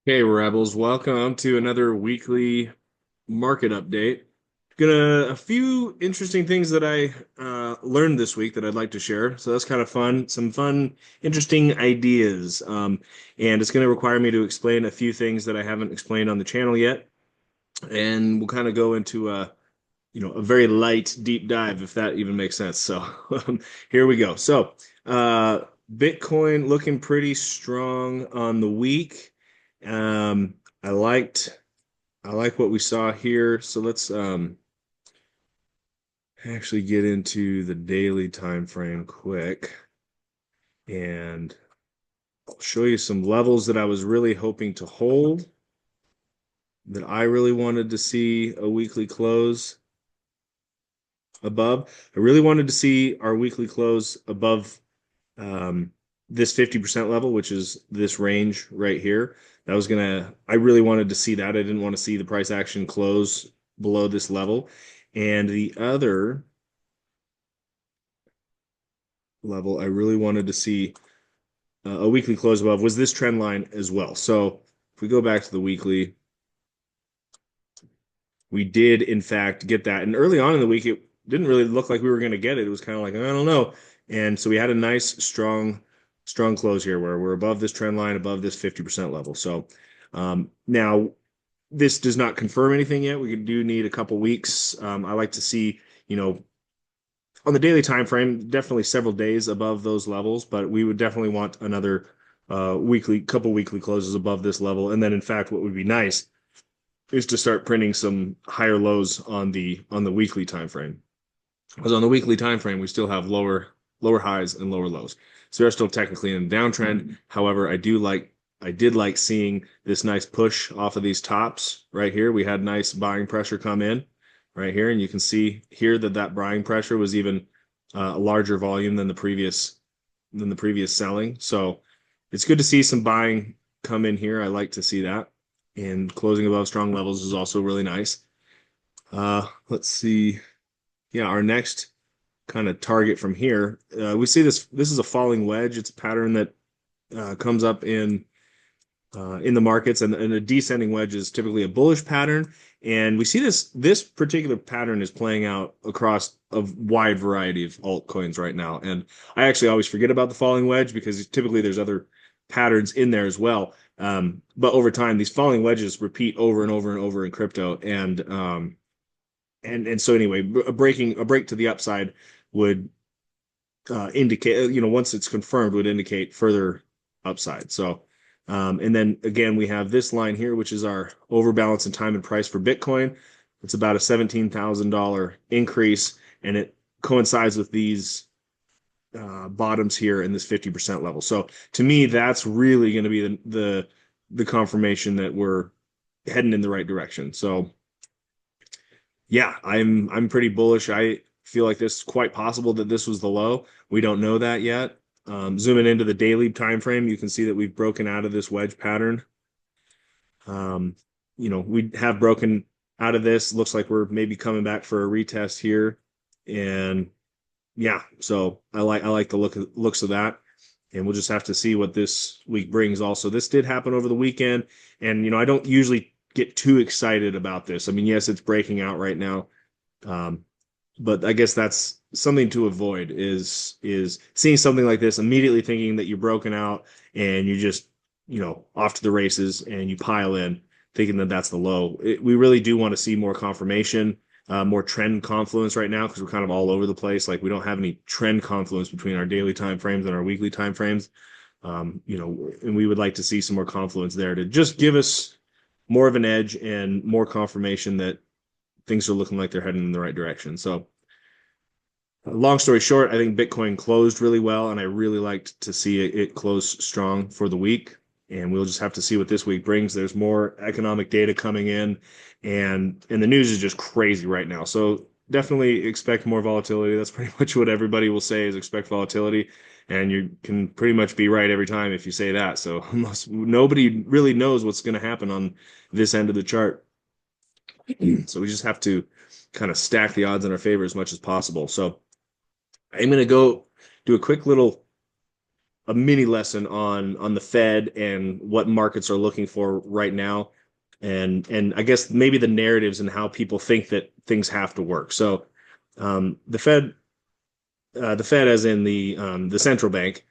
Hey Rebels, welcome to another weekly market update. Gonna a few interesting things that I learned this week that I'd like to share. So that's kind of fun. Some fun, interesting ideas. And it's gonna require me to explain a few things that I haven't explained on the channel yet. And we'll kind of go into a very light deep dive if that even makes sense. So here we go. So Bitcoin looking pretty strong on the week. Um, I liked I like what we saw here. So let's actually get into the daily time frame quick, and I'll show you some levels that I was really hoping to hold, that I really wanted to see a weekly close above. I really wanted to see our weekly close above um, this 50% level, which is this range right here. I really wanted to see that. I didn't want to see the price action close below this level. And the other level I really wanted to see a weekly close above was this trend line as well. So if we go back to the weekly, we did in fact get that. And early on in the week, it didn't really look like we were going to get it. It was kind of like, I don't know. And so we had a nice, strong close here where we're above this trend line, above this 50% level. So now this does not confirm anything yet. We do need a couple weeks. I like to see, on the daily time frame, definitely several days above those levels, but we would definitely want another couple weekly closes above this level. And then, in fact, what would be nice is to start printing some higher lows on the weekly time frame. Because on the weekly time frame, we still have lower highs and lower lows. So they're still technically in a downtrend. However, I did like seeing this nice push off of these tops right here. We had nice buying pressure come in right here, and you can see here that buying pressure was even a larger volume than the previous selling. So it's good to see some buying come in here. I like to see that. And closing above strong levels is also really nice. Let's see. Yeah, our next kind of target from here, we see this. This is a falling wedge. It's a pattern that comes up in the markets, and a descending wedge is typically a bullish pattern. And we see this particular pattern is playing out across a wide variety of altcoins right now. And I actually always forget about the falling wedge because typically there's other patterns in there as well. But over time, these falling wedges repeat over and over and over in crypto. And so anyway, a break to the upside would indicate, once it's confirmed, would indicate further upside. So, and then again, we have this line here, which is our overbalance in time and price for Bitcoin. It's about a $17,000 increase, and it coincides with these bottoms here in this 50% level. So to me, that's really going to be the confirmation that we're heading in the right direction. So yeah, I'm pretty bullish. I feel like this is quite possible that this was the low. We don't know that yet. Zooming into the daily time frame, you can see that we've broken out of this wedge pattern. Um, we have broken out of this. Looks like we're maybe coming back for a retest here. And yeah, so I like the looks of that. And we'll just have to see what this week brings. Also, this did happen over the weekend, and I don't usually get too excited about this. I mean, yes, it's breaking out right now. Um, but I guess that's something to avoid is seeing something like this, immediately thinking that you're broken out and you just, off to the races and you pile in thinking that that's the low. We really do want to see more confirmation, more trend confluence right now because we're kind of all over the place. Like we don't have any trend confluence between our daily time frames and our weekly time frames. And we would like to see some more confluence there to just give us more of an edge and more confirmation that things are looking like they're heading in the right direction. So, long story short, I think Bitcoin closed really well, and I really liked to see it close strong for the week. And we'll just have to see what this week brings. There's more economic data coming in, and the news is just crazy right now. So definitely expect more volatility. That's pretty much what everybody will say is expect volatility. And you can pretty much be right every time if you say that. So nobody really knows what's going to happen on this end of the chart. So we just have to kind of stack the odds in our favor as much as possible. So I'm going to go do a quick little a mini lesson on the Fed and what markets are looking for right now, and I guess maybe the narratives and how people think that things have to work. So the Fed, as in the central bank,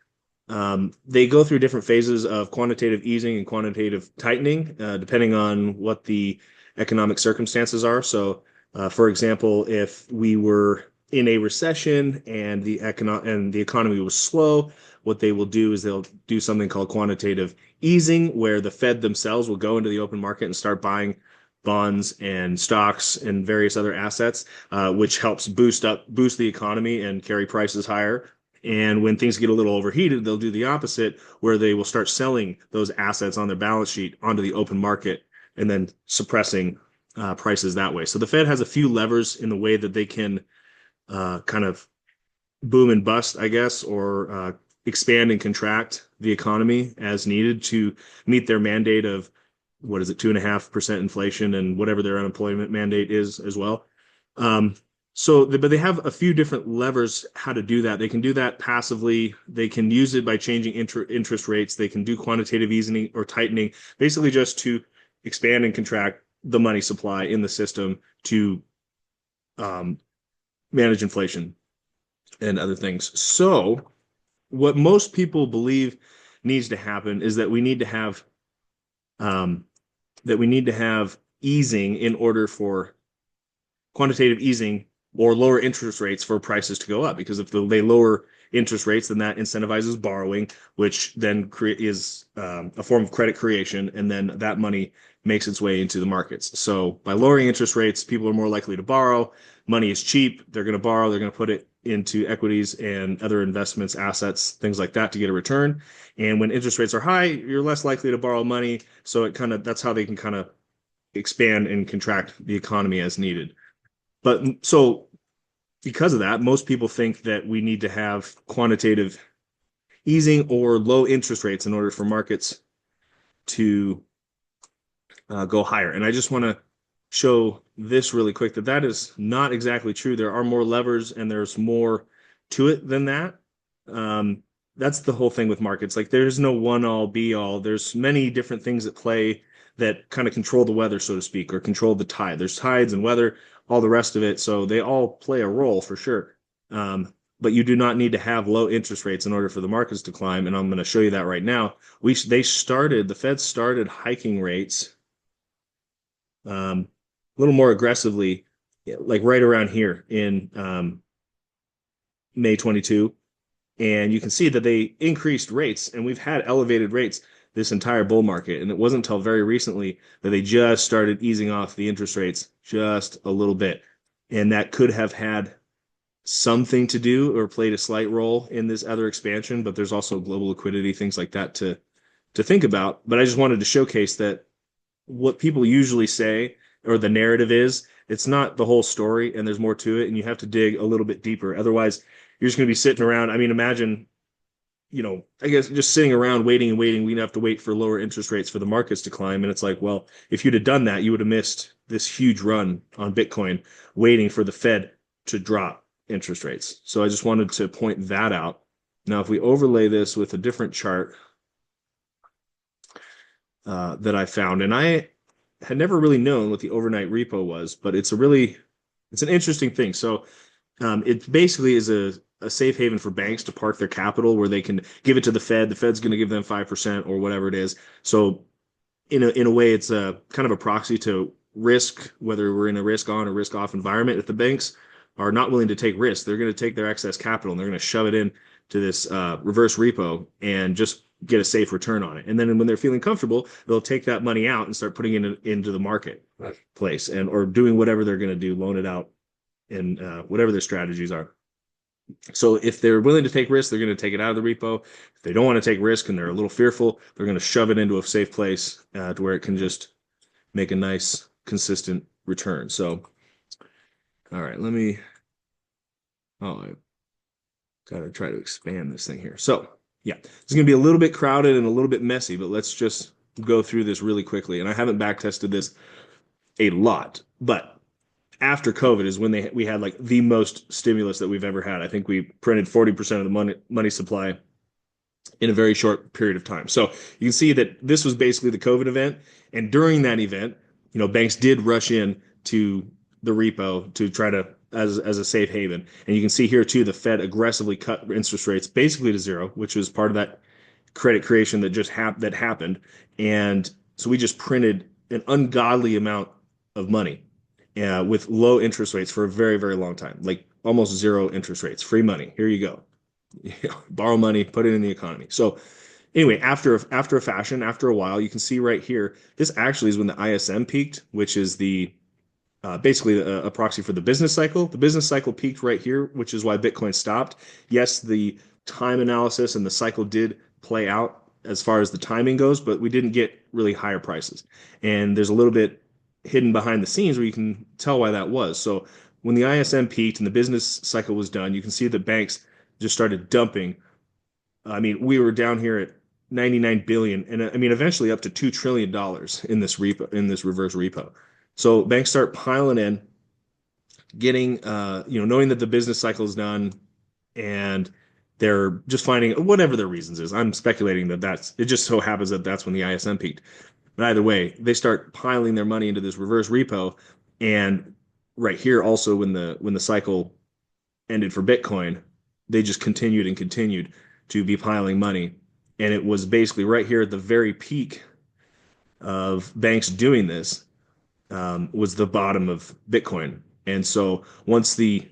they go through different phases of quantitative easing and quantitative tightening, depending on what the economic circumstances are. So, for example, if we were in a recession and the economy was slow, what they will do is they'll do something called quantitative easing, where the Fed themselves will go into the open market and start buying bonds and stocks and various other assets, which helps boost the economy and carry prices higher. And when things get a little overheated, they'll do the opposite, where they will start selling those assets on their balance sheet onto the open market and then suppressing prices that way. So the Fed has a few levers in the way that they can kind of boom and bust, I guess, or expand and contract the economy as needed to meet their mandate of, what is it, 2.5% inflation and whatever their unemployment mandate is as well. But they have a few different levers how to do that. They can do that passively. They can use it by changing interest rates. They can do quantitative easing or tightening, basically just to expand and contract the money supply in the system to um, manage inflation and other things. So, what most people believe needs to happen is that um, we need to have easing in order for quantitative easing or lower interest rates for prices to go up. Because if they lower interest rates, then that incentivizes borrowing, which then is a form of credit creation, and then that money makes its way into the markets. So by lowering interest rates, people are more likely to borrow. Money is cheap. They're going to borrow. They're going to put it into equities and other investments, assets, things like that to get a return. And when interest rates are high, you're less likely to borrow money. So that's how they can kind of expand and contract the economy as needed. But so because of that, most people think that we need to have quantitative easing or low interest rates in order for markets to go higher. And I just want to show this really quick that is not exactly true. There are more levers and there's more to it than that. That's the whole thing with markets. Like, there's no one all be all. There's many different things at play that kind of control the weather, so to speak, or control the tide. There's tides and weather, all the rest of it. So they all play a role for sure. But you do not need to have low interest rates in order for the markets to climb. And I'm going to show you that right now. The Fed started hiking rates a little more aggressively, like right around here in May 22. And you can see that they increased rates, and we've had elevated rates this entire bull market. And it wasn't until very recently that they just started easing off the interest rates just a little bit. And that could have had something to do or played a slight role in this other expansion, but there's also global liquidity, things like that to think about. But I just wanted to showcase that what people usually say, or the narrative is, it's not the whole story, and there's more to it, and you have to dig a little bit deeper. Otherwise, you're just going to be sitting around. I mean, imagine, I guess just sitting around waiting and waiting. We'd have to wait for lower interest rates for the markets to climb. And it's like, well, if you'd have done that, you would have missed this huge run on Bitcoin waiting for the Fed to drop interest rates. So I just wanted to point that out. Now, if we overlay this with a different chart that I found, and I had never really known what the overnight repo was, but it's an interesting thing. So it basically is a safe haven for banks to park their capital, where they can give it to the Fed. The Fed's going to give them 5% or whatever it is. So in a way, it's a kind of a proxy to risk, whether we're in a risk on or risk off environment. If the banks are not willing to take risks, they're going to take their excess capital and they're going to shove it in to this reverse repo and just get a safe return on it. And then when they're feeling comfortable, they'll take that money out and start putting it into the marketplace, or doing whatever they're going to do, loan it out, and whatever their strategies are. So if they're willing to take risks, they're going to take it out of the repo. If they don't want to take risk and they're a little fearful, they're going to shove it into a safe place to where it can just make a nice, consistent return. So, all right, I've got to try to expand this thing here. So, yeah, it's going to be a little bit crowded and a little bit messy, but let's just go through this really quickly. And I haven't back tested this a lot, but after COVID is when we had like the most stimulus that we've ever had. I think we printed 40% of the money supply in a very short period of time. So you can see that this was basically the COVID event. And during that event, banks did rush in to the repo to try to as a safe haven. And you can see here too, the Fed aggressively cut interest rates basically to zero, which was part of that credit creation that that happened. And so we just printed an ungodly amount of money with low interest rates for a very, very long time, like almost zero interest rates, free money. Here you go. Borrow money, put it in the economy. So anyway, after a fashion, after a while, you can see right here, this actually is when the ISM peaked, which is the basically a proxy for the business cycle. The business cycle peaked right here, which is why Bitcoin stopped. Yes, the time analysis and the cycle did play out as far as the timing goes, but we didn't get really higher prices. And there's a little bit hidden behind the scenes where you can tell why that was. So when the ISM peaked and the business cycle was done, you can see that banks just started dumping. I mean, we were down here at 99 billion and I mean eventually up to $2 trillion in this repo, in this reverse repo. So banks start piling in, getting knowing that the business cycle is done and they're just finding whatever their reasons is. I'm speculating that that's it just so happens that that's when the ISM peaked. But either way, they start piling their money into this reverse repo and right here also when the cycle ended for Bitcoin, they just continued and continued to be piling money. And it was basically right here at the very peak of banks doing this was the bottom of Bitcoin. And so once the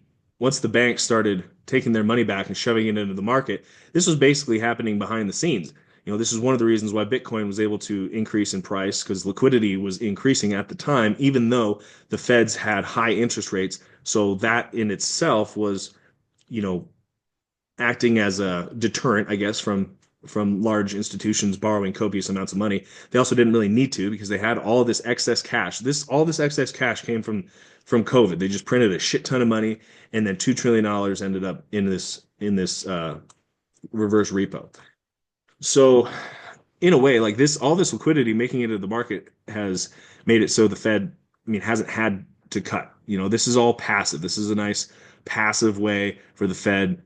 banks started taking their money back and shoving it into the market, this was basically happening behind the scenes. This is one of the reasons why Bitcoin was able to increase in price because liquidity was increasing at the time, even though the Feds had high interest rates. So that in itself was, you know, acting as a deterrent, I guess, from large institutions borrowing copious amounts of money. They also didn't really need to because they had all this excess cash. All this excess cash came from COVID. They just printed a shit ton of money, and then $2 trillion ended up in this reverse repo. So in a way, like this, all this liquidity making it into the market has made it so the Fed, I mean, hasn't had to cut. This is all passive. This is a nice passive way for the Fed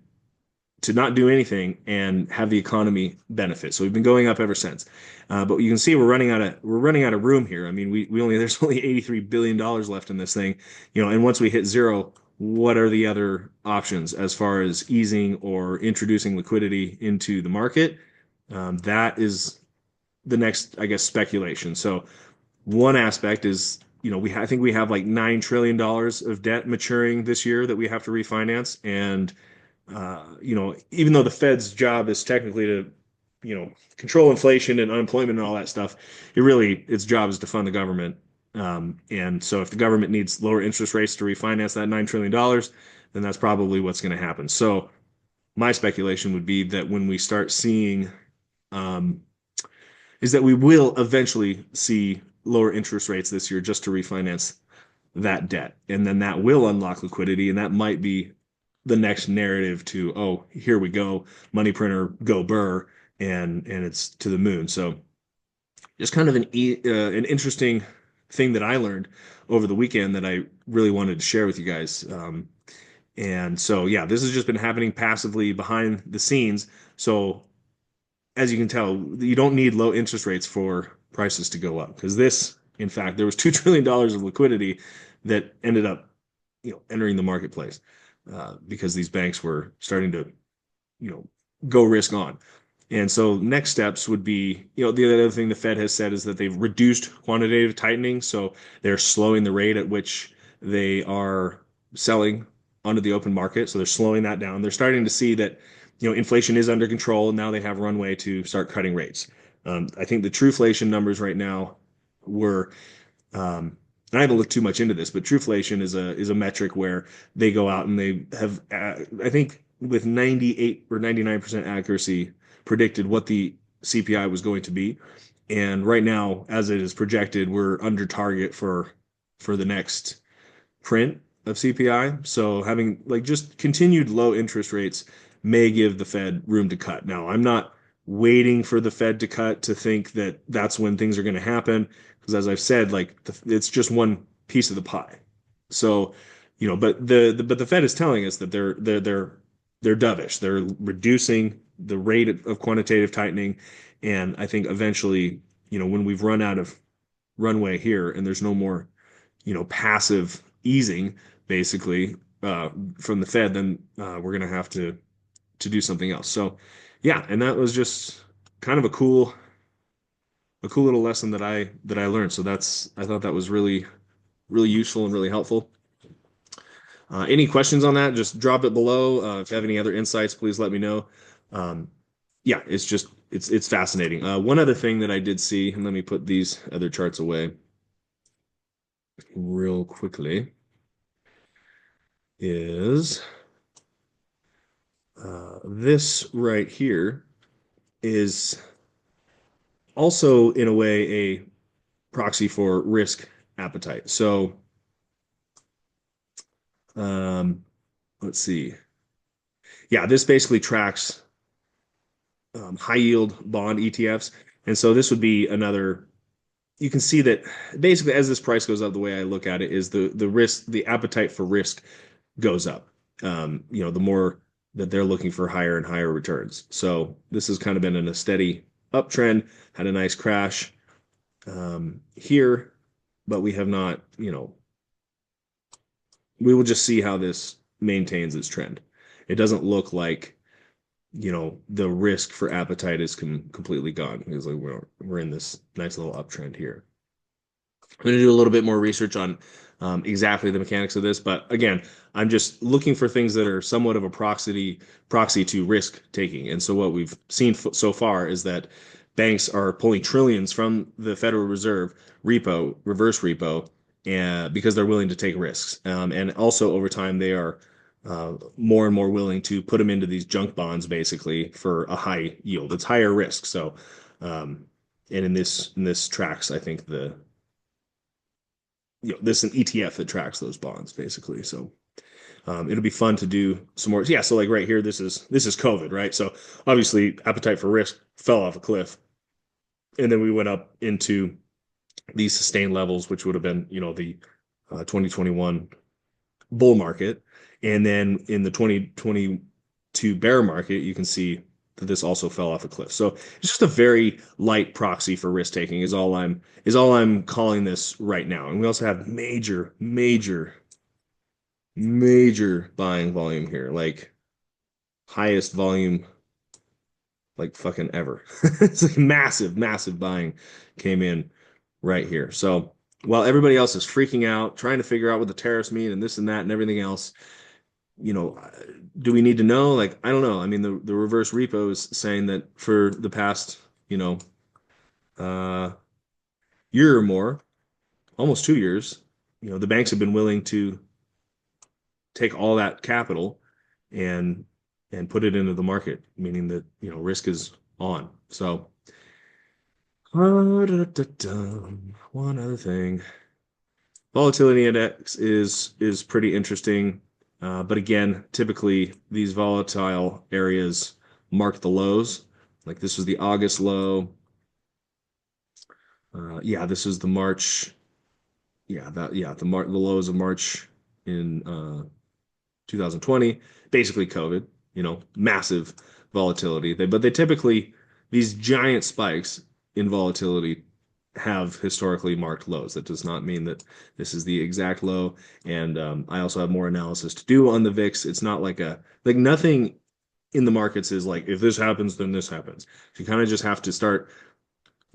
to not do anything and have the economy benefit. So we've been going up ever since. But you can see we're running out of room here. I mean, we only there's only $83 billion left in this thing, and once we hit zero, what are the other options as far as easing or introducing liquidity into the market? That is the next, I guess, speculation. So one aspect is, I think we have like $9 trillion of debt maturing this year that we have to refinance, and even though the Fed's job is technically to, control inflation and unemployment and all that stuff, its job is to fund the government. And so if the government needs lower interest rates to refinance that $9 trillion, then that's probably what's going to happen. So my speculation would be that when we start seeing, is that we will eventually see lower interest rates this year just to refinance that debt. And then that will unlock liquidity, and that might be the next narrative to, oh, here we go, money printer, go burr, and it's to the moon. So just kind of an interesting thing that I learned over the weekend that I really wanted to share with you guys. And so, yeah, this has just been happening passively behind the scenes. So as you can tell, you don't need low interest rates for prices to go up because in fact, there was $2 trillion of liquidity that ended up, entering the marketplace because these banks were starting to, go risk on. And so next steps would be, the other thing the Fed has said is that they've reduced quantitative tightening. So they're slowing the rate at which they are selling onto the open market. So they're slowing that down. They're starting to see that, inflation is under control, and now they have runway to start cutting rates. I think the trueflation numbers right now were, and I haven't looked too much into this, but trueflation is a metric where they go out and they have, I think, with 98 or 99% accuracy, predicted what the CPI was going to be. And right now, as it is projected, we're under target for the next print of CPI. So having like just continued low interest rates may give the Fed room to cut. Now, I'm not waiting for the Fed to cut to think that that's when things are going to happen, because as I've said, like it's just one piece of the pie. So, but the Fed is telling us that they're dovish. They're reducing the rate of quantitative tightening. And I think eventually, when we've run out of runway here and there's no more, passive easing basically from the Fed, then we're going to have to do something else. So yeah, and that was just kind of a cool little lesson that I learned. So I thought that was really really useful and really helpful. Any questions on that? Just drop it below. If you have any other insights, please let me know. Um, yeah, it's fascinating. One other thing that I did see, and let me put these other charts away real quickly, is this right here is also in a way a proxy for risk appetite. So um, let's see. Yeah, this basically tracks high yield bond ETFs. And so this would be another, you can see that basically as this price goes up, the way I look at it is the risk, the appetite for risk goes up. The more that they're looking for higher and higher returns. So this has kind of been in a steady uptrend, had a nice crash here, but we have not, we will just see how this maintains its trend. It doesn't look like the risk for appetite is completely gone because like we're in this nice little uptrend here. I'm going to do a little bit more research on exactly the mechanics of this, but again, I'm just looking for things that are somewhat of a proxy to risk taking. And so what we've seen so far is that banks are pulling trillions from the Federal Reserve repo, reverse repo, and because they're willing to take risks. And also over time, they are more and more willing to put them into these junk bonds basically for a high yield. It's higher risk. So, and in this tracks, I think this is an ETF that tracks those bonds basically. So it'll be fun to do some more. Yeah. So like right here, this is COVID, right? So obviously appetite for risk fell off a cliff, and then we went up into these sustained levels, which would have been the 2021 bull market, and then in the 2022 bear market, you can see that this also fell off a cliff. So it's just a very light proxy for risk taking is all I'm calling this right now. And we also have major, major, major buying volume here, like highest volume like fucking ever. It's like massive, massive buying came in right here. So while everybody else is freaking out, trying to figure out what the tariffs mean and this and that and everything else, you know, do we need to know? Like, I don't know. I mean, the reverse repo is saying that for the past, uh, year or more, almost 2 years, the banks have been willing to take all that capital and put it into the market, meaning that, risk is on. So, one other thing. Volatility index is pretty interesting. But again, typically these volatile areas mark the lows. Like this was the August low. Yeah, this is the March. Yeah, the lows of March in 2020. Basically COVID, massive volatility. But they typically, these giant spikes in volatility have historically marked lows. That does not mean that this is the exact low. And I also have more analysis to do on the VIX. It's not like nothing in the markets is like, if this happens, then this happens. You kind of just have to start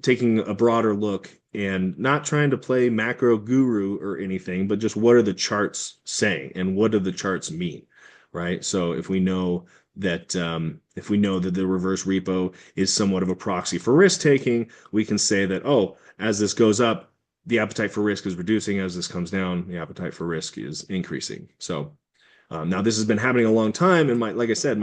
taking a broader look and not trying to play macro guru or anything, but just what are the charts saying and what do the charts mean, right? So if we know that the reverse repo is somewhat of a proxy for risk taking, we can say that, oh, as this goes up, the appetite for risk is reducing. As this comes down, the appetite for risk is increasing. So now this has been happening a long time, and like I said,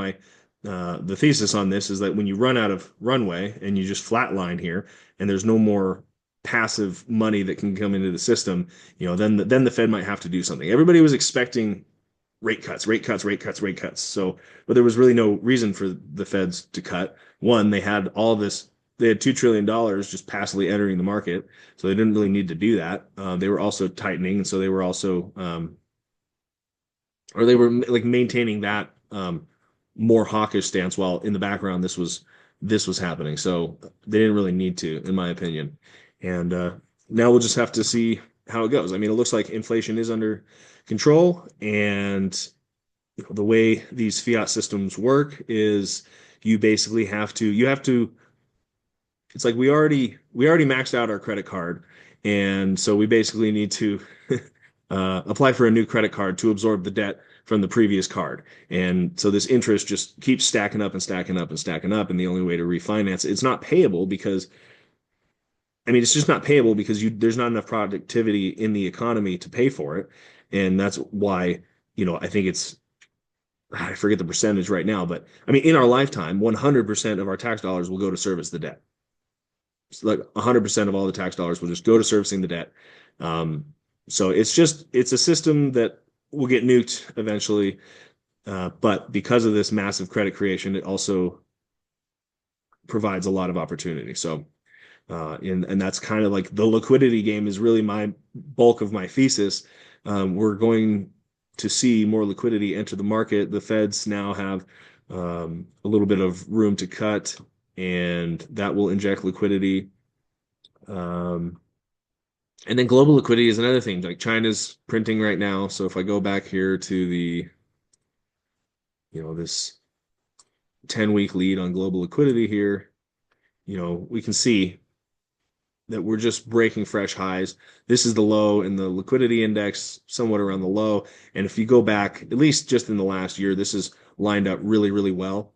the thesis on this is that when you run out of runway and you just flatline here, and there's no more passive money that can come into the system, then the Fed might have to do something. Everybody was expecting rate cuts, rate cuts, rate cuts, rate cuts. So, but there was really no reason for the Feds to cut. One, they had all this. They had $2 trillion just passively entering the market, so they didn't really need to do that. They were also tightening, and so they were like maintaining that more hawkish stance, while in the background this was happening. So they didn't really need to, in my opinion. And now we'll just have to see how it goes. I mean, it looks like inflation is under control, and the way these fiat systems work is you have to it's like we already maxed out our credit card, and so we basically need to apply for a new credit card to absorb the debt from the previous card. And so this interest just keeps stacking up and stacking up and stacking up. And the only way to refinance it's not payable because I mean it's just not payable because there's not enough productivity in the economy to pay for it. And that's why, I think I forget the percentage right now, but I mean in our lifetime, 100% of our tax dollars will go to service the debt. So like 100% of all the tax dollars will just go to servicing the debt. Um, so it's a system that will get nuked eventually. But because of this massive credit creation, it also provides a lot of opportunity. So, and that's kind of like the liquidity game is really my bulk of my thesis. We're going to see more liquidity enter the market. The Feds now have a little bit of room to cut, and that will inject liquidity. Um, and then global liquidity is another thing. Like China's printing right now. So if I go back here to this 10-week lead on global liquidity here, we can see that we're just breaking fresh highs. This is the low in the liquidity index, somewhat around the low. And if you go back, at least just in the last year, this is lined up really, really well.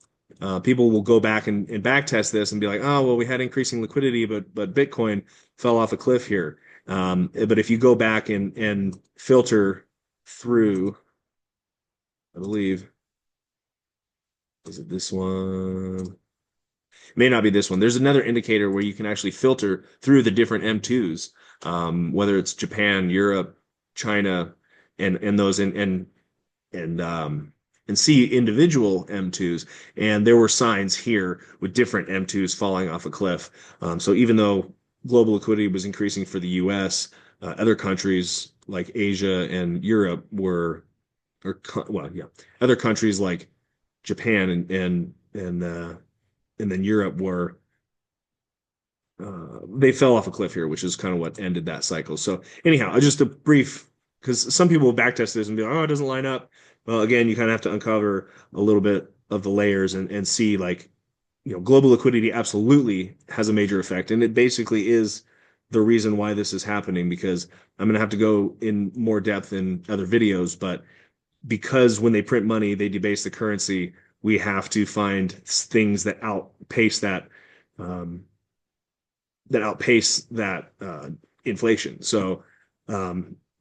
People will go back and back test this and be like, oh, well, we had increasing liquidity, but Bitcoin fell off a cliff here. But if you go back and filter through, I believe, is it this one? It may not be this one. There's another indicator where you can actually filter through the different M2s, whether it's Japan, Europe, China, and those and see individual M2s. And there were signs here with different M2s falling off a cliff. So even though global liquidity was increasing for the US, other countries like Asia and Europe other countries like Japan and then Europe were they fell off a cliff here, which is kind of what ended that cycle. So anyhow, just a brief because some people will backtest this and be like, oh, it doesn't line up. Well, again, you kind of have to uncover a little bit of the layers and see like, global liquidity absolutely has a major effect. And it basically is the reason why this is happening because I'm going to have to go in more depth in other videos, but because when they print money, they debase the currency, we have to find things that um, outpace that inflation. So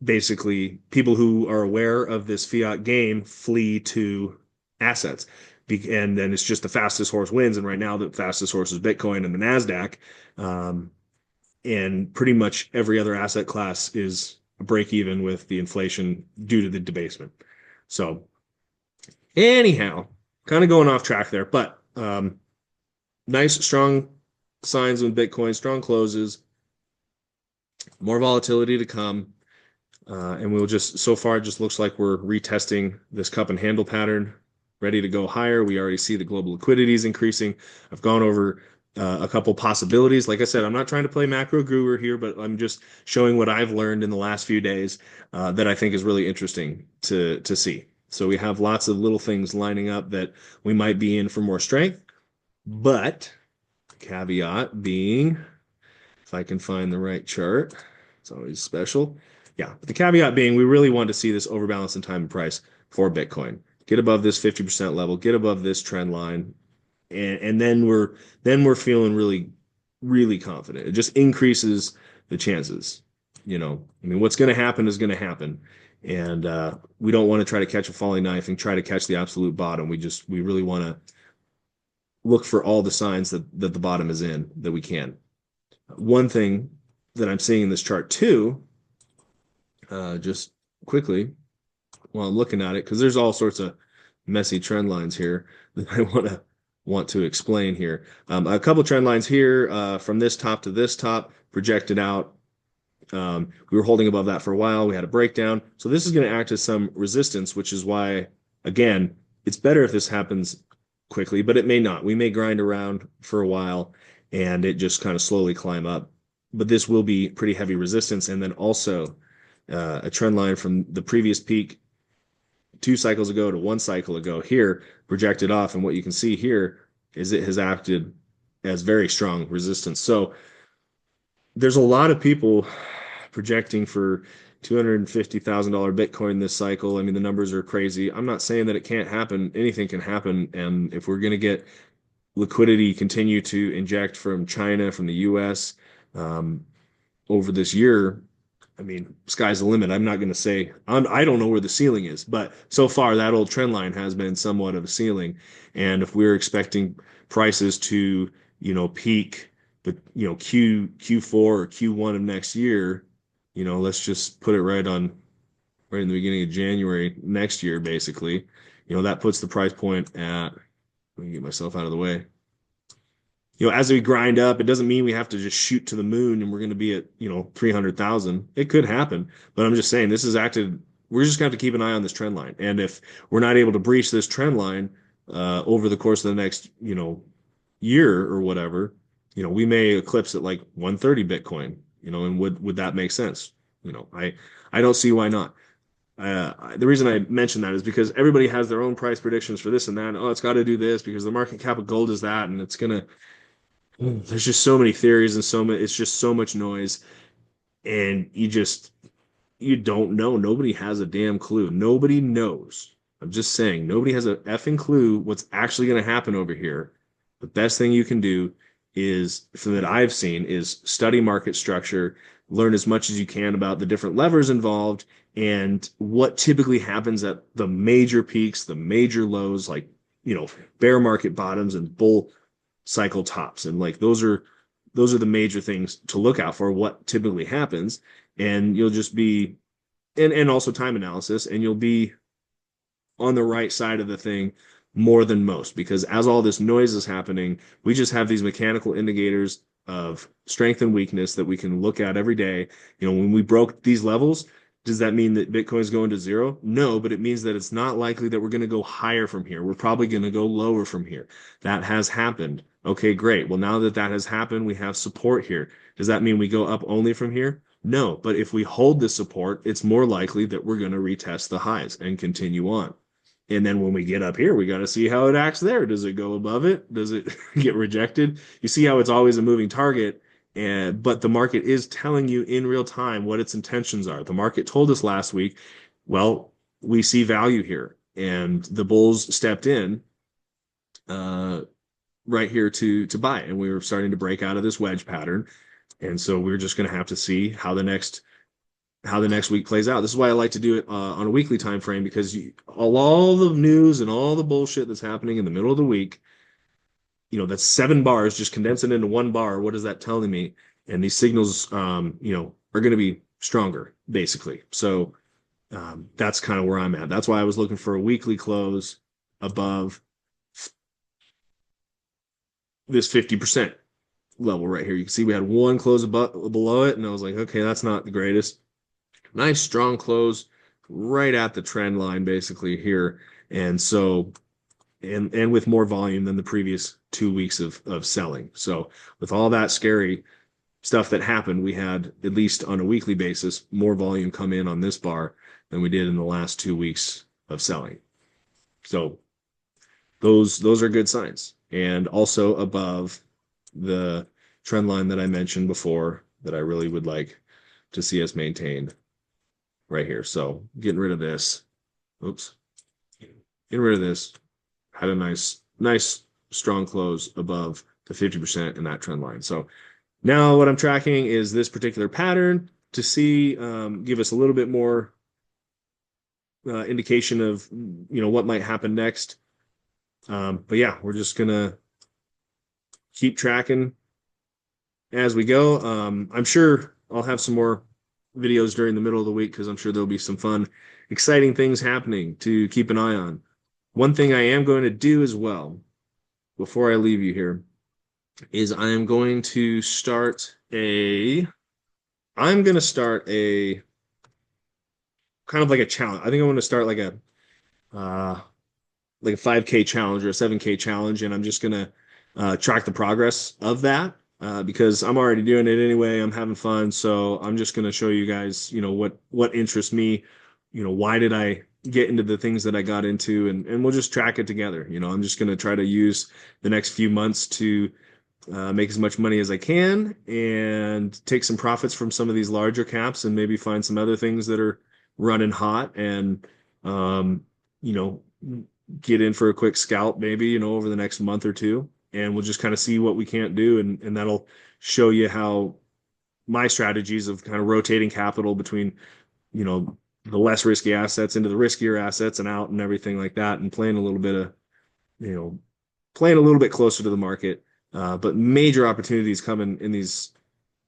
basically, people who are aware of this fiat game flee to assets. And then it's just the fastest horse wins. And right now, the fastest horse is Bitcoin and the NASDAQ. Um, and pretty much every other asset class is a break even with the inflation due to the debasement. So, anyhow, kind of going off track there, but nice, strong signs with Bitcoin, strong closes, more volatility to come. And we'll so far, it just looks like we're retesting this cup and handle pattern, ready to go higher. We already see the global liquidity is increasing. I've gone over a couple possibilities. Like I said, I'm not trying to play macro guru here, but I'm just showing what I've learned in the last few days that I think is really interesting to see. So we have lots of little things lining up that we might be in for more strength, but caveat being, if I can find the right chart, it's always special. Yeah, the caveat being we really want to see this overbalance in time and price for Bitcoin. Get above this 50% level, get above this trend line, and then we're feeling really, really confident. It just increases the chances. I mean, what's going to happen is going to happen. And we don't want to try to catch a falling knife and try to catch the absolute bottom. We really want to look for all the signs that the bottom is in that we can. One thing that I'm seeing in this chart too, just quickly while I'm looking at it, because there's all sorts of messy trend lines here that I want to explain here. A couple trend lines here from this top to this top projected out. We were holding above that for a while. We had a breakdown. So this is going to act as some resistance, which is why, again, it's better if this happens quickly, but it may not. We may grind around for a while and it just kind of slowly climb up. But this will be pretty heavy resistance. And then also a trend line from the previous peak 2 cycles ago to 1 cycle ago here projected off. And what you can see here is it has acted as very strong resistance. So there's a lot of people projecting for $250,000 Bitcoin this cycle. I mean, the numbers are crazy. I'm not saying that it can't happen. Anything can happen. And if we're going to get liquidity continue to inject from China, from the US, um, over this year, I mean, sky's the limit. I'm not going to say I don't know where the ceiling is, but so far that old trend line has been somewhat of a ceiling. And if we're expecting prices to, peak, but Q4 or Q1 of next year, let's just put it right in the beginning of January next year, basically. That puts the price point at. Let me get myself out of the way. As we grind up, it doesn't mean we have to just shoot to the moon and we're going to be at, 300,000. It could happen, but I'm just saying this is acted. We're just going to have to keep an eye on this trend line. And if we're not able to breach this trend line over the course of the next, year or whatever, we may eclipse at like 130 Bitcoin, and would that make sense? I don't see why not. The reason I mention that is because everybody has their own price predictions for this and that. Oh, it's got to do this because the market cap of gold is that, and it's gonna. There's just so many theories and so much. It's just so much noise, and you don't know. Nobody has a damn clue. Nobody knows. I'm just saying, nobody has a effing clue what's actually going to happen over here. The best thing you can do is, from that I've seen, is study market structure, learn as much as you can about the different levers involved and what typically happens at the major peaks, the major lows, like, bear market bottoms and bull cycle tops. And like those are the major things to look out for, what typically happens. And you'll just be and also time analysis, and you'll be on the right side of the thing more than most, because as all this noise is happening, we just have these mechanical indicators of strength and weakness that we can look at every day. When we broke these levels, does that mean that Bitcoin's going to zero? No, but it means that it's not likely that we're going to go higher from here. We're probably going to go lower from here. That has happened. Okay, great. Well, now that that has happened, we have support here. Does that mean we go up only from here? No, but if we hold the support, it's more likely that we're going to retest the highs and continue on. And then when we get up here, we got to see how it acts there. Does it go above it? Does it get rejected? You see how it's always a moving target, but the market is telling you in real time what its intentions are. The market told us last week, well, we see value here, and the bulls stepped in right here to buy, and we were starting to break out of this wedge pattern. And so we're just going to have to see how the next week plays out. This is why I like to do it on a weekly time frame, because all the news and all the bullshit that's happening in the middle of the week, that's 7 bars, just condense it into 1 bar. What is that telling me? And these signals, are going to be stronger, basically. So that's kind of where I'm at. That's why I was looking for a weekly close above this 50% level right here. You can see we had one close above, below it, and I was like, okay, that's not the greatest. Nice strong close right at the trend line basically here. And so and with more volume than the previous 2 weeks of selling. So with all that scary stuff that happened, we had, at least on a weekly basis, more volume come in on this bar than we did in the last 2 weeks of selling. So those are good signs. And also above the trend line that I mentioned before that I really would like to see us maintain right here. So getting rid of this. Oops. Getting rid of this. Had a nice strong close above the 50% in that trend line. So now what I'm tracking is this particular pattern to see, give us a little bit more indication of, what might happen next. But yeah, we're just gonna keep tracking as we go. I'm sure I'll have some more videos during the middle of the week, because I'm sure there'll be some fun, exciting things happening to keep an eye on. One thing I am going to do as well, before I leave you here, is I'm going to start a kind of like a challenge. I think I want to start uh like a 5K challenge or a 7K challenge, and I'm just gonna track the progress of that because I'm already doing it anyway. I'm having fun, so I'm just gonna show you guys, what interests me. Why did I get into the things that I got into, and we'll just track it together. I'm just gonna try to use the next few months to make as much money as I can and take some profits from some of these larger caps and maybe find some other things that are running hot and um, you know get in for a quick scalp maybe over the next month or two, and we'll just kind of see what we can't do, and that'll show you how my strategies of kind of rotating capital between you know the less risky assets into the riskier assets and out and everything like that, and playing a little bit of you know playing a little bit closer to the market. But major opportunities coming in these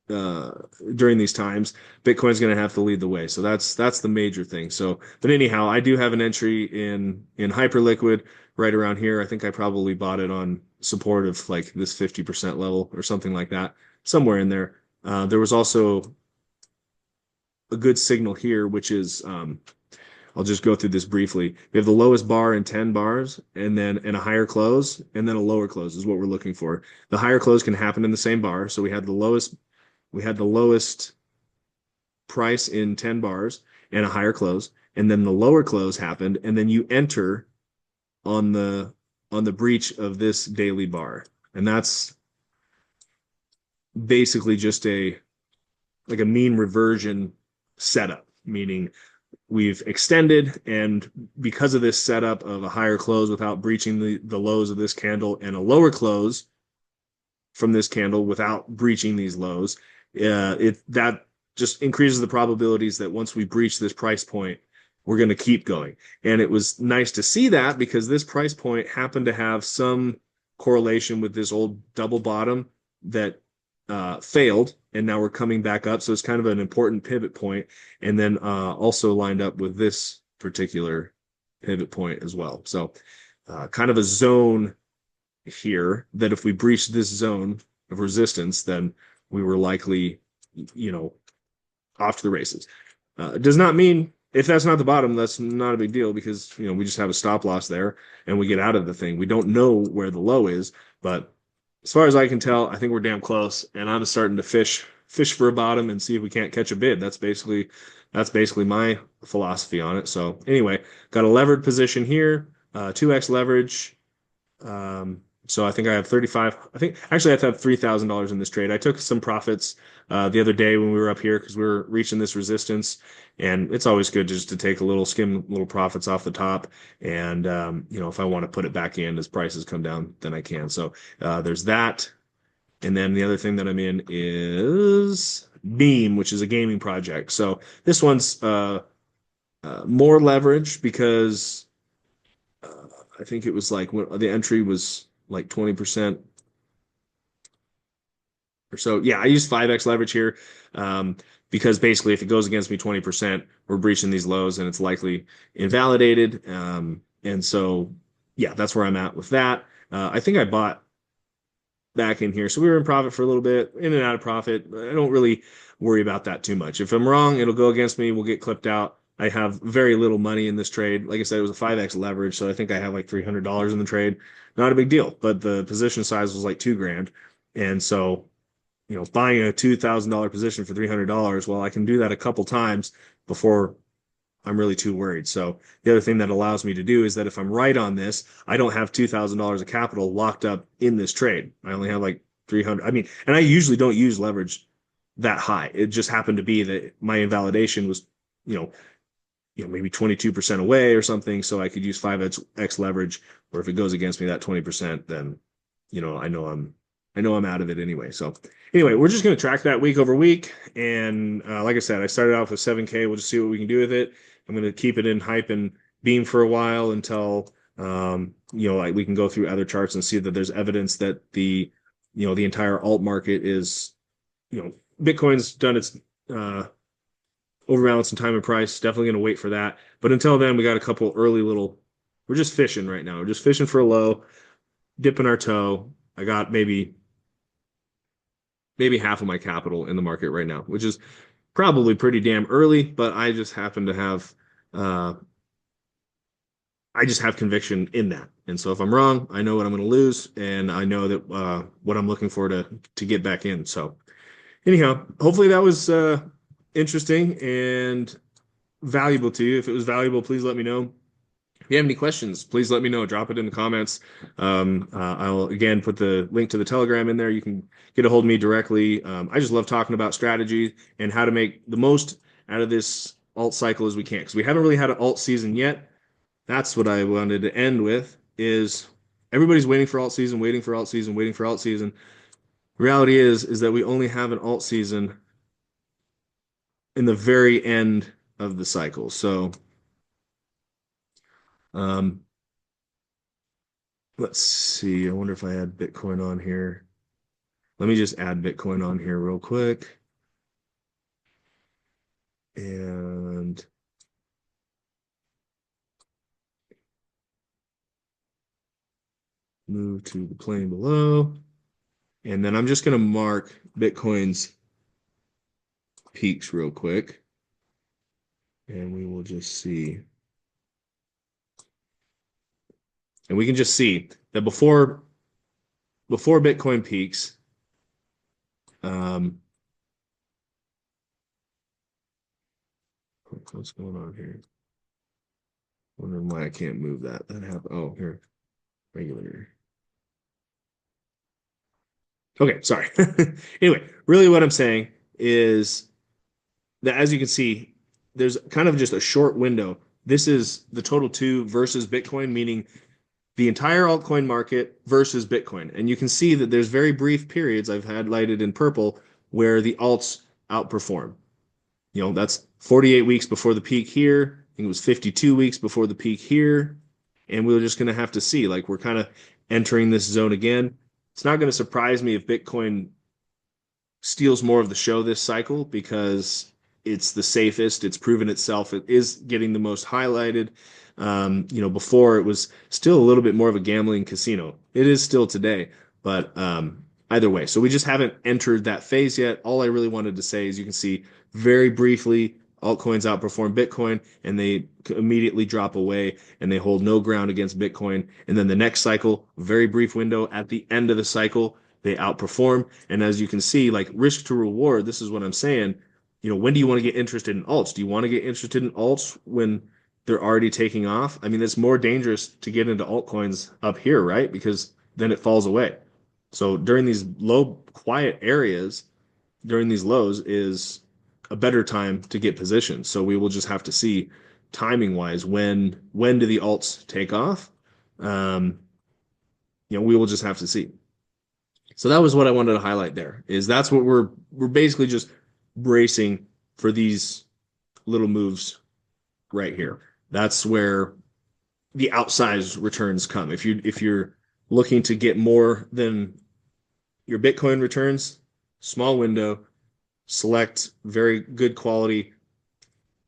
uh, during these times. Bitcoin's going to have to lead the way, so that's the major thing. So, but anyhow, I do have an entry in Hyperliquid right around here. I think I probably bought it on support of like this 50% level or something like that, somewhere in there. There was also a good signal here, which is I'll just go through this briefly. We have the lowest bar in 10 bars and a higher close and then a lower close is what we're looking for. The higher close can happen in the same bar. So we had the lowest price in 10 bars and a higher close, and then the lower close happened, and then you enter on the breach of this daily bar. And that's basically just a mean reversion setup, meaning we've extended, and because of this setup of a higher close without breaching the lows of this candle and a lower close from this candle without breaching these lows, that just increases the probabilities that once we breach this price point, we're going to keep going. And it was nice to see that because this price point happened to have some correlation with this old double bottom that failed, and now we're coming back up. So it's kind of an important pivot point, and then also lined up with this particular pivot point as well. So kind of a zone here that if we breach this zone of resistance, then we were likely, off to the races. It does not mean if that's not the bottom, that's not a big deal because, we just have a stop loss there and we get out of the thing. We don't know where the low is, but as far as I can tell, I think we're damn close, and I'm starting to fish for a bottom and see if we can't catch a bid. That's basically my philosophy on it. So anyway, got a levered position here, 2x leverage. So I think I have 35. I think actually I have $3,000 in this trade. I took some profits the other day when we were up here because we were reaching this resistance, and it's always good just to take skim little profits off the top. And if I want to put it back in as prices come down, then I can. So there's that. And then the other thing that I'm in is Beam, which is a gaming project. So this one's more leverage because I think it was like when the entry was like 20% or so. Yeah, I use 5x leverage here because basically if it goes against me 20%, we're breaching these lows and it's likely invalidated. And so, yeah, that's where I'm at with that. I think I bought back in here. So we were in profit for a little bit, in and out of profit. I don't really worry about that too much. If I'm wrong, it'll go against me. We'll get clipped out. I have very little money in this trade. Like I said, it was a 5x leverage, so I think I have like $300 in the trade. Not a big deal, but the position size was like 2 grand. And so, buying a $2,000 position for $300, well, I can do that a couple times before I'm really too worried. So the other thing that allows me to do is that if I'm right on this, I don't have $2,000 of capital locked up in this trade. I only have like 300. I mean, and I usually don't use leverage that high. It just happened to be that my invalidation was, maybe 22% away or something. So I could use 5x leverage, or if it goes against me that 20%, then, I know I'm out of it anyway. So anyway, we're just going to track that week over week. And like I said, I started off with 7K. We'll just see what we can do with it. I'm going to keep it in hype and beam for a while until, like we can go through other charts and see that there's evidence that the entire alt market is, Bitcoin's done its overbalance in time and price. Definitely going to wait for that. But until then, we got a couple early we're just fishing right now. We're just fishing for a low, dipping our toe. I got maybe half of my capital in the market right now, which is probably pretty damn early, but I just happen to have I just have conviction in that. And so if I'm wrong, I know what I'm going to lose, and I know that what I'm looking for to get back in. So anyhow, hopefully that was interesting and valuable to you. If it was valuable, please let me know. If you have any questions, please let me know. Drop it in the comments. I'll again put the link to the Telegram in there. You can get a hold of me directly. I just love talking about strategy and how to make the most out of this alt cycle as we can, because we haven't really had an alt season yet. That's what I wanted to end with is everybody's waiting for alt season, waiting for alt season, waiting for alt season. Reality is that we only have an alt season in the very end of the cycle. So um, let's see. I wonder if I had Bitcoin on here. Let me just add Bitcoin on here real quick and move to the plane below. And then I'm just going to mark Bitcoin's peaks real quick. And we will just see. And we can just see that before Bitcoin peaks, um, what's going on here? Wondering why I can't move that. That happened. Oh, here, regular. Okay, sorry. Anyway, really what I'm saying is that as you can see, there's kind of just a short window. This is the total two versus Bitcoin, meaning the entire altcoin market versus Bitcoin. And you can see that there's very brief periods I've highlighted in purple where the alts outperform. You know, that's 48 weeks before the peak here. I think it was 52 weeks before the peak here. And we're just going to have to see. Like, we're kind of entering this zone again. It's not going to surprise me if Bitcoin steals more of the show this cycle because it's the safest. It's proven itself. It is getting the most highlighted. Before it was still a little bit more of a gambling casino. It is still today, but either way. So we just haven't entered that phase yet. All I really wanted to say is you can see very briefly altcoins outperform Bitcoin and they immediately drop away and they hold no ground against Bitcoin. And then the next cycle, very brief window at the end of the cycle, they outperform. And as you can see, like risk to reward, this is what I'm saying. When do you want to get interested in alts? Do you want to get interested in alts when they're already taking off? I mean, it's more dangerous to get into altcoins up here, right? Because then it falls away. So during these low, quiet areas, during these lows is a better time to get positioned. So we will just have to see timing wise when do the alts take off? Um, we will just have to see. So that was what I wanted to highlight there is that's what we're basically just bracing for these little moves right here. That's where the outsized returns come. If you're looking to get more than your Bitcoin returns, small window, select very good quality,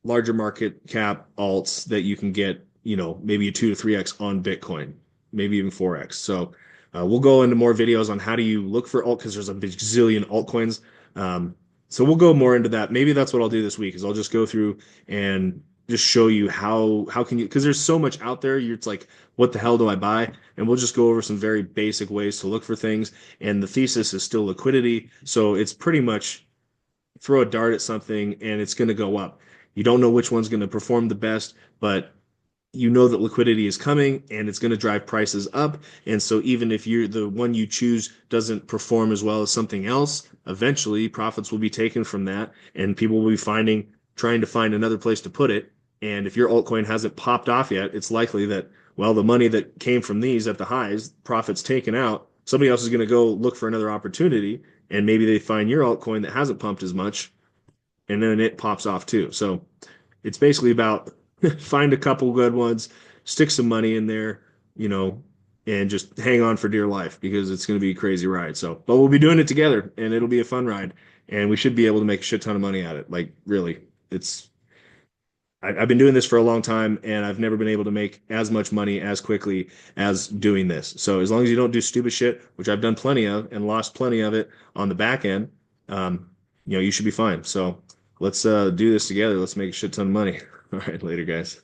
larger market cap alts that you can get, maybe a 2 to 3x on Bitcoin, maybe even 4x. So we'll go into more videos on how do you look for alt because there's a bazillion altcoins. So we'll go more into that. Maybe that's what I'll do this week is I'll just go through and just show you how can you because there's so much out there. It's like, what the hell do I buy? And we'll just go over some very basic ways to look for things. And the thesis is still liquidity. So it's pretty much throw a dart at something and it's going to go up. You don't know which one's going to perform the best, but you know that liquidity is coming and it's going to drive prices up. And so even if you're the one you choose doesn't perform as well as something else, eventually profits will be taken from that and people will be trying to find another place to put it. And if your altcoin hasn't popped off yet, it's likely that, well, the money that came from these at the highs, profits taken out, somebody else is going to go look for another opportunity. And maybe they find your altcoin that hasn't pumped as much and then it pops off too. So it's basically about find a couple good ones, stick some money in there, and just hang on for dear life because it's going to be a crazy ride. So, but we'll be doing it together and it'll be a fun ride and we should be able to make a shit ton of money at it. Like really, I've been doing this for a long time and I've never been able to make as much money as quickly as doing this. So as long as you don't do stupid shit, which I've done plenty of and lost plenty of it on the back end, you should be fine. So let's do this together. Let's make a shit ton of money. All right, later, guys.